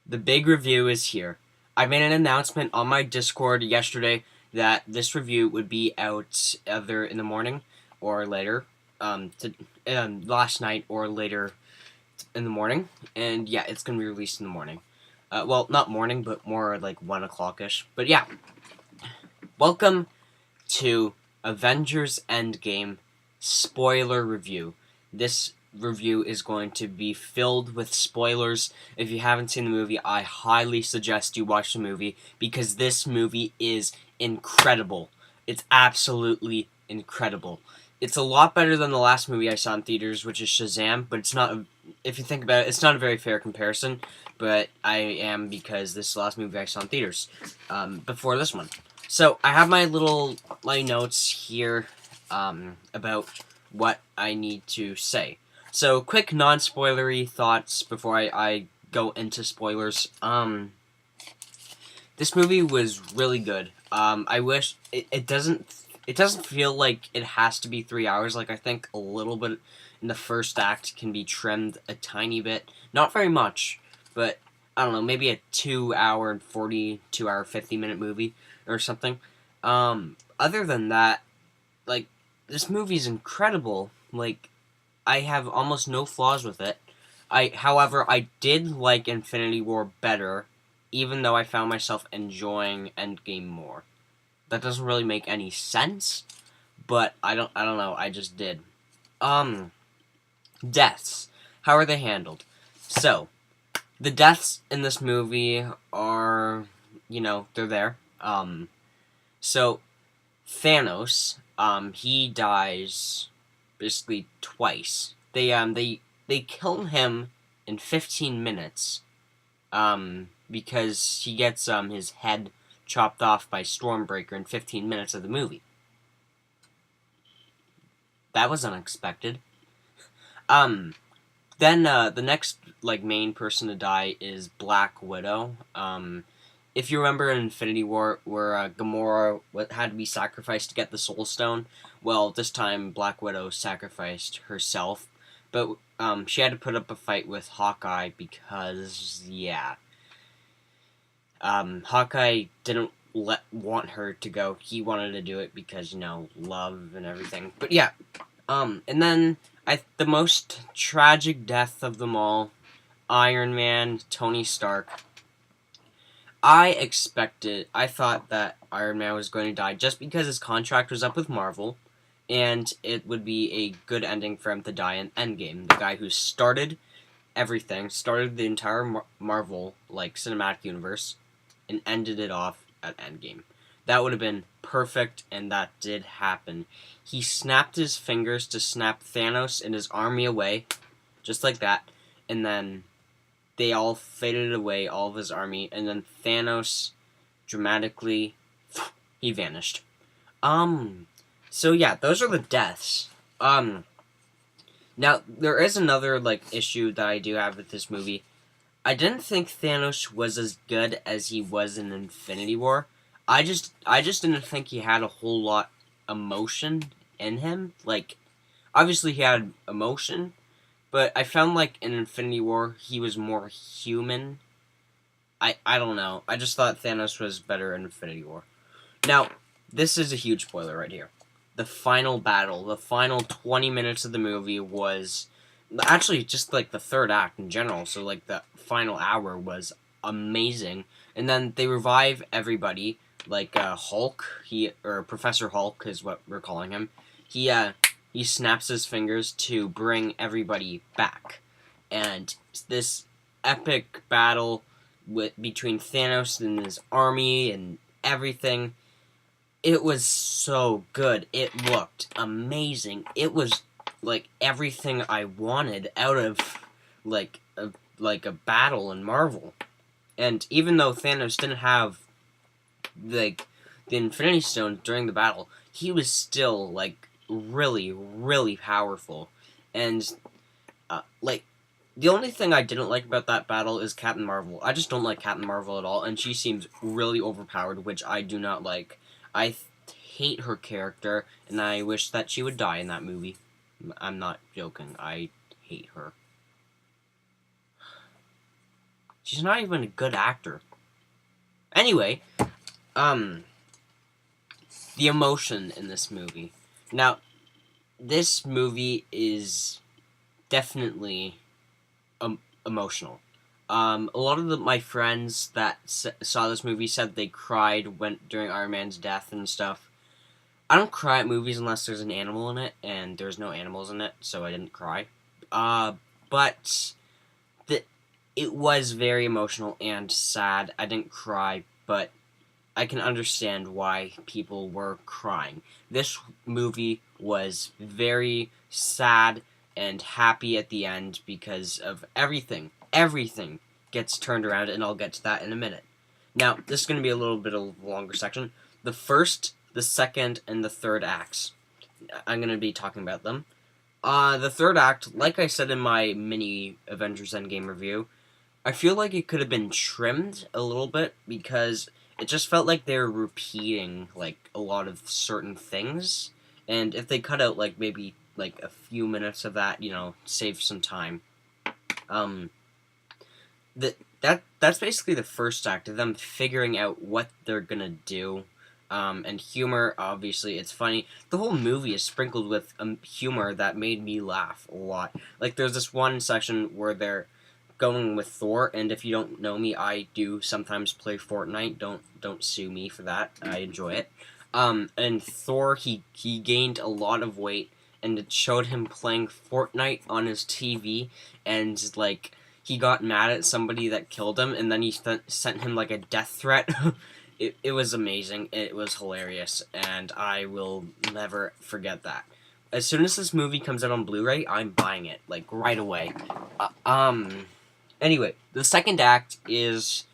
The big review is here. I made an announcement on my Discord yesterday that this review would be out either in the morning or later, last night or later in the morning. And yeah, it's going to be released in the morning. Well, not morning, but more like 1 o'clock ish. But yeah, welcome to Avengers Endgame spoiler review. This review is going to be filled with spoilers. If you haven't seen the movie, I highly suggest you watch the movie because this movie is incredible. It's absolutely incredible. It's a lot better than the last movie I saw in theaters, which is Shazam, but it's not, if you think about it, it's not a very fair comparison, but I am because this is the last movie I saw in theaters before this one. So I have my notes here about what I need to say. So quick non-spoilery thoughts before I go into spoilers. This movie was really good. I wish it doesn't feel like it has to be 3 hours. Like I think a little bit in the first act can be trimmed a tiny bit, not very much, but I don't know, maybe a 2 hour and 2 hour 50-minute movie or something. Other than that, like this movie's incredible. Like I have almost no flaws with it. However, I did like Infinity War better, even though I found myself enjoying Endgame more. That doesn't really make any sense, but I don't know. I just did. Um, Deaths. How are they handled? So, the deaths in this movie are, they're there. So Thanos, he dies basically twice. They kill him in 15 minutes, because he gets his head chopped off by Stormbreaker in 15 minutes of the movie. That was unexpected. Um, then the next main person to die is Black Widow. If you remember in Infinity War, where Gamora had to be sacrificed to get the Soul Stone, well, this time Black Widow sacrificed herself, but she had to put up a fight with Hawkeye because, yeah, Hawkeye didn't want her to go. He wanted to do it because love and everything. But yeah, and then the most tragic death of them all, Iron Man, Tony Stark. I thought that Iron Man was going to die just because his contract was up with Marvel, and it would be a good ending for him to die in Endgame. The guy who started everything, started the entire Marvel, cinematic universe, and ended it off at Endgame. That would have been perfect, and that did happen. He snapped his fingers to snap Thanos and his army away, just like that, and then they all faded away, all of his army, and then Thanos dramatically, he vanished. So yeah, those are the deaths. Now there is another issue that I do have with this movie. I didn't think Thanos was as good as he was in Infinity War. I just didn't think he had a whole lot emotion in him. Obviously he had emotion, but I found in Infinity War he was more human. I don't know. I just thought Thanos was better in Infinity War. Now, this is a huge spoiler right here. The final battle, the final 20 minutes of the movie was actually just the third act in general. So the final hour was amazing. And then they revive everybody, Hulk, or Professor Hulk is what we're calling him. He snaps his fingers to bring everybody back. And this epic battle between Thanos and his army and everything, it was so good. It looked amazing. It was everything I wanted out of a battle in Marvel. And even though Thanos didn't have the Infinity Stone during the battle, he was still really, really powerful. And the only thing I didn't like about that battle is Captain Marvel. I just don't like Captain Marvel at all, and she seems really overpowered, which I do not like. I hate her character, and I wish that she would die in that movie. I'm not joking. I hate her. She's not even a good actor. Anyway, um, the emotion in this movie. Now, this movie is definitely emotional. A lot of my friends that saw this movie said they cried during Iron Man's death and stuff. I don't cry at movies unless there's an animal in it, and there's no animals in it, so I didn't cry. But the, it was very emotional and sad. I didn't cry, but I can understand why people were crying. This movie was very sad and happy at the end because of everything. Everything gets turned around, and I'll get to that in a minute. Now, this is going to be a little bit of a longer section. The first, the second, and the third acts. I'm going to be talking about them. The third act, like I said in my mini Avengers Endgame review, I feel like it could have been trimmed a little bit because it just felt like they were repeating like a lot of certain things, and if they cut out like maybe like a few minutes of that, save some time. Um, that's basically the first act of them figuring out what they're gonna do. And humor, obviously, it's funny. The whole movie is sprinkled with humor that made me laugh a lot. Like, there's this one section where they're going with Thor, and if you don't know me, I do sometimes play Fortnite. Don't sue me for that. I enjoy it. And Thor, he gained a lot of weight, and it showed him playing Fortnite on his TV, and like he got mad at somebody that killed him, and then he sent him like a death threat. It was amazing. It was hilarious, and I will never forget that. As soon as this movie comes out on Blu-ray, I'm buying it like right away. Anyway, the second act is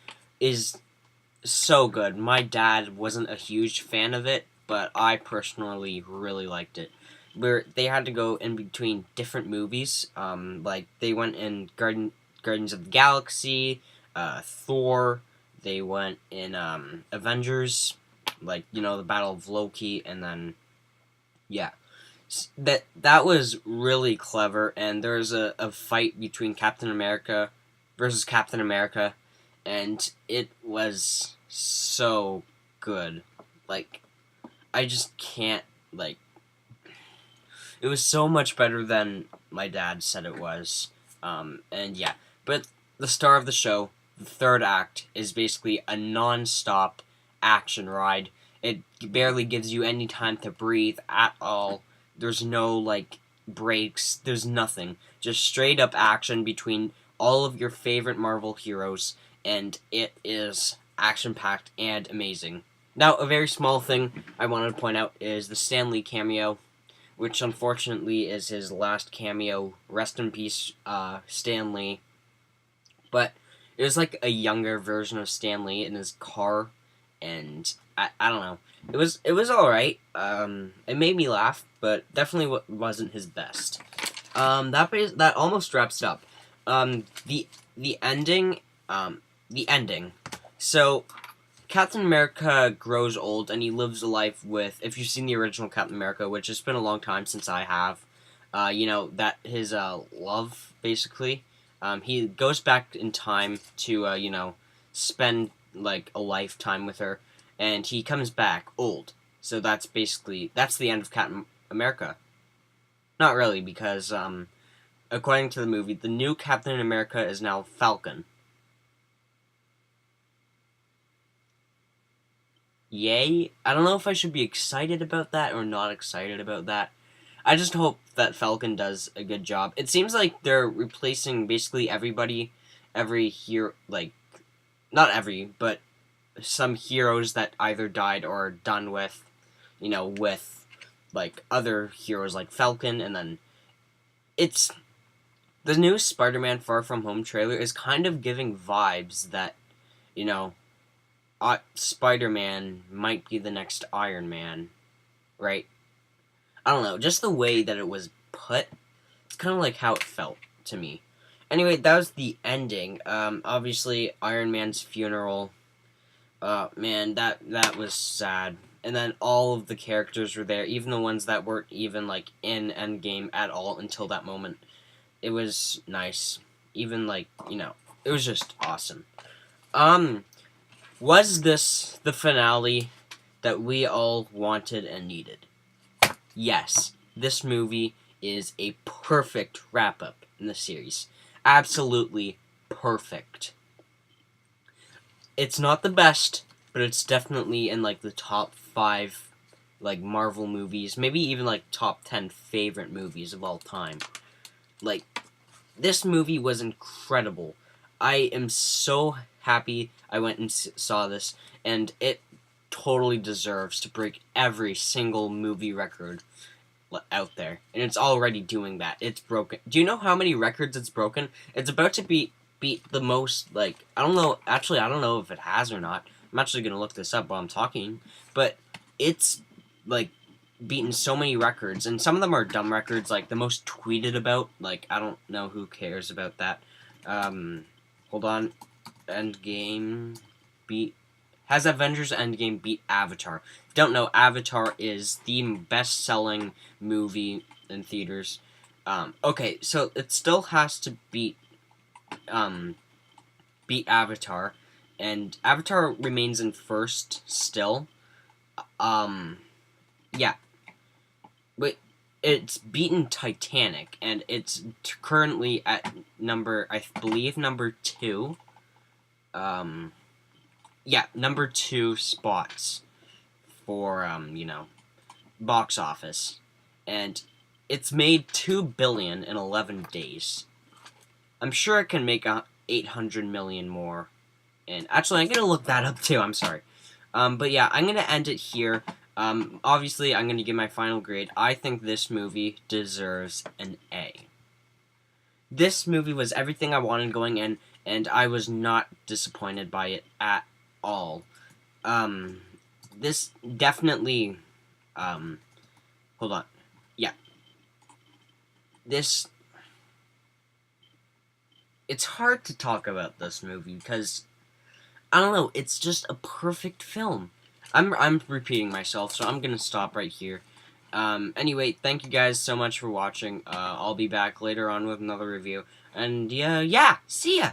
so good. My dad wasn't a huge fan of it, but I personally really liked it. Where they had to go in between different movies. Like they went in Guardians of the Galaxy, Thor. They went in Avengers, like the Battle of Loki, and then yeah, that was really clever. And there's a fight between Captain America versus Captain America, and it was so good. Like I just can't like. It was so much better than my dad said it was. And yeah, but the star of the show, the third act, is basically a non-stop action ride. It barely gives you any time to breathe at all. There's no like breaks. There's nothing. Just straight up action between all of your favorite Marvel heroes, and it is action-packed and amazing. Now, a very small thing I wanted to point out is the Stan Lee cameo, which unfortunately is his last cameo. Rest in peace, Stan Lee. But it was like a younger version of Stan Lee in his car, and I don't know. It was all right. It made me laugh, but definitely wasn't his best. That almost wraps it up. The ending. The ending. So Captain America grows old and he lives a life with, if you've seen the original Captain America, which has been a long time since I have, that his love, basically. He goes back in time to, spend, like, a lifetime with her, and he comes back old. So that's the end of Captain America. Not really, because, according to the movie, the new Captain America is now Falcon. Yay. I don't know if I should be excited about that or not excited about that. I just hope that Falcon does a good job. It seems like they're replacing basically every hero, like, not every, but some heroes that either died or are done with, like, other heroes like Falcon, and then it's, the new Spider-Man Far From Home trailer is kind of giving vibes that, you know, Spider-Man might be the next Iron Man, right? I don't know, just the way that it was put, it's kind of like how it felt to me. Anyway, that was the ending. Obviously, Iron Man's funeral. Man, that was sad. And then all of the characters were there, even the ones that weren't even like in Endgame at all until that moment. It was nice. Even like It was just awesome. Um, was this the finale that we all wanted and needed? Yes, this movie is a perfect wrap-up in the series. Absolutely perfect. It's not the best, but it's definitely in, like, the top 5, like, Marvel movies. Maybe even, like, top 10 favorite movies of all time. Like, this movie was incredible. I am so happy I went and saw this, and it totally deserves to break every single movie record out there, and it's already doing that. It's broken. Do you know how many records it's broken? It's about to beat the most. Like, I don't know. Actually, I don't know if it has or not. I'm actually gonna look this up while I'm talking. But it's like beaten so many records, and some of them are dumb records. Like the most tweeted about. Like, I don't know who cares about that. Hold on. Endgame beat has Avengers Endgame beat Avatar. If you don't know, Avatar is the best-selling movie in theaters. Okay, so it still has to um, beat Avatar, and Avatar remains in first still. Um, yeah, but it's beaten Titanic, and it's currently at I believe, number 2. Yeah, number 2 spots for, box office. And it's made $2 billion in 11 days. I'm sure it can make 800 million more. And actually, I'm gonna look that up too. I'm sorry. But yeah, I'm gonna end it here. Obviously, I'm gonna give my final grade. I think this movie deserves an A. This movie was everything I wanted going in, and I was not disappointed by it at all. This definitely, hold on. Yeah. This, it's hard to talk about this movie because, I don't know, it's just a perfect film. I'm repeating myself, so I'm gonna stop right here. Anyway, thank you guys so much for watching. I'll be back later on with another review. And, yeah, see ya!